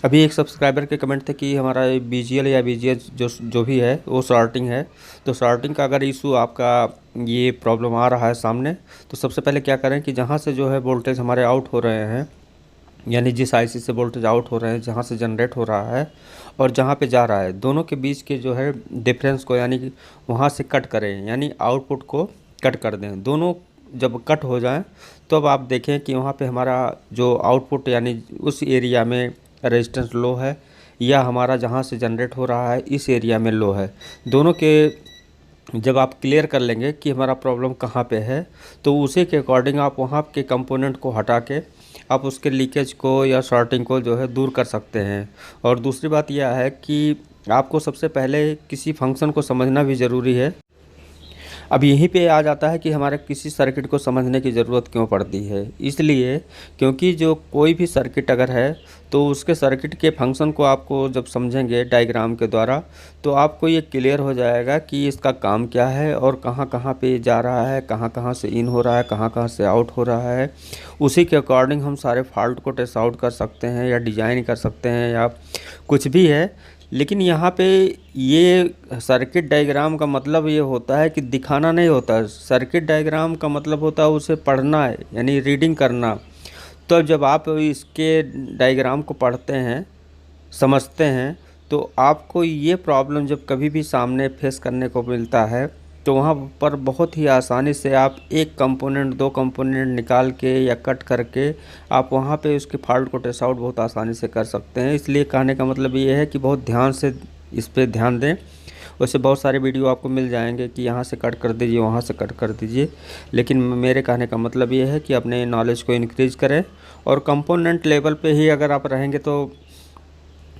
अभी एक सब्सक्राइबर के कमेंट थे कि हमारा बीजीएल या बीजीएच जो जो भी है वो शॉर्टिंग है। तो शॉर्टिंग का अगर इशू आपका ये प्रॉब्लम आ रहा है सामने, तो सबसे पहले क्या करें कि जहाँ से जो है वोल्टेज हमारे आउट हो रहे हैं, यानी जिस आईसी से वोल्टेज आउट हो रहे हैं, जहाँ से जनरेट हो रहा है और जहाँ पे जा रहा है, दोनों के बीच के जो है डिफरेंस को, यानी कि वहाँ से कट करें, यानी आउटपुट को कट कर दें। दोनों जब कट हो जाएं तो अब आप देखें कि वहाँ पे हमारा जो आउटपुट यानी उस एरिया में रेजिस्टेंस लो है, या हमारा जहाँ से जनरेट हो रहा है इस एरिया में लो है। दोनों के जब आप क्लियर कर लेंगे कि हमारा प्रॉब्लम कहाँ पे है, तो उसी के अकॉर्डिंग आप वहाँ के कंपोनेंट को हटा के आप उसके लीकेज को या शॉर्टिंग को जो है दूर कर सकते हैं। और दूसरी बात यह है कि आपको सबसे पहले किसी फंक्शन को समझना भी ज़रूरी है। अब यहीं पे आ जाता है कि हमारे किसी सर्किट को समझने की ज़रूरत क्यों पड़ती है। इसलिए क्योंकि जो कोई भी सर्किट अगर है तो उसके सर्किट के फंक्शन को आपको जब समझेंगे डायग्राम के द्वारा, तो आपको ये क्लियर हो जाएगा कि इसका काम क्या है और कहाँ कहाँ पे जा रहा है, कहाँ कहाँ से इन हो रहा है, कहाँ कहाँ से आउट हो रहा है। उसी के अकॉर्डिंग हम सारे फॉल्ट को टेस्ट आउट कर सकते हैं या डिज़ाइन कर सकते हैं या कुछ भी है। लेकिन यहाँ पे ये सर्किट डायग्राम का मतलब ये होता है कि दिखाना नहीं होता। सर्किट डायग्राम का मतलब होता है उसे पढ़ना है, यानी रीडिंग करना। तो जब आप इसके डायग्राम को पढ़ते हैं, समझते हैं, तो आपको ये प्रॉब्लम जब कभी भी सामने फेस करने को मिलता है, तो वहाँ पर बहुत ही आसानी से आप एक कंपोनेंट, दो कंपोनेंट निकाल के या कट करके आप वहाँ पे उसके फॉल्ट को टेस्ट आउट बहुत आसानी से कर सकते हैं। इसलिए कहने का मतलब ये है कि बहुत ध्यान से इस पे ध्यान दें। वैसे बहुत सारे वीडियो आपको मिल जाएंगे कि यहाँ से कट कर दीजिए, वहाँ से कट कर दीजिए, लेकिन मेरे कहने का मतलब ये है कि अपने नॉलेज को इंक्रीज़ करें और कंपोनेंट लेवल पे ही अगर आप रहेंगे तो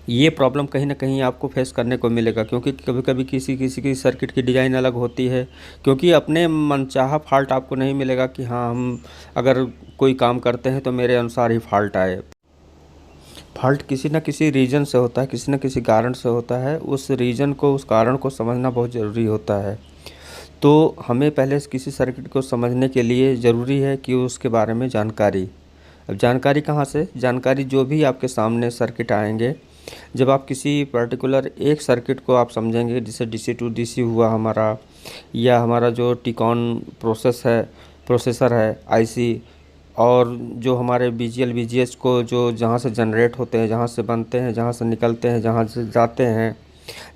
ये प्रॉब्लम कहीं ना कहीं आपको फेस करने को मिलेगा। क्योंकि कभी कभी किसी किसी की सर्किट की डिज़ाइन अलग होती है, क्योंकि अपने मनचाहा फॉल्ट आपको नहीं मिलेगा कि हाँ हम अगर कोई काम करते हैं तो मेरे अनुसार ही फॉल्ट आए। फॉल्ट किसी न किसी रीज़न से होता है, किसी न किसी कारण से होता है। उस रीज़न को, उस कारण को समझना बहुत ज़रूरी होता है। तो हमें पहले किसी सर्किट को समझने के लिए ज़रूरी है कि उसके बारे में जानकारी। अब जानकारी कहाँ से? जानकारी जो भी आपके सामने सर्किट आएंगे, जब आप किसी पर्टिकुलर एक सर्किट को आप समझेंगे, जैसे डीसी टू डीसी हुआ हमारा, या हमारा जो टिकॉन प्रोसेसर है आईसी, और जो हमारे बीजीएल बीजीएच को जो जहाँ से जनरेट होते हैं, जहाँ से बनते हैं, जहाँ से निकलते हैं, जहाँ से जाते हैं,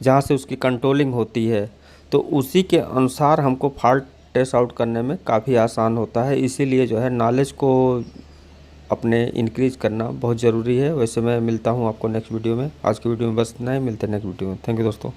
जहाँ से उसकी कंट्रोलिंग होती है, तो उसी के अनुसार हमको फॉल्ट टेस्ट आउट करने में काफ़ी आसान होता है। इसीलिए जो है नॉलेज को अपने इंक्रीज़ करना बहुत ज़रूरी है। वैसे मैं मिलता हूँ आपको नेक्स्ट वीडियो में। आज की वीडियो में बस इतना ही, मिलते हैं नेक्स्ट वीडियो में। थैंक यू दोस्तों।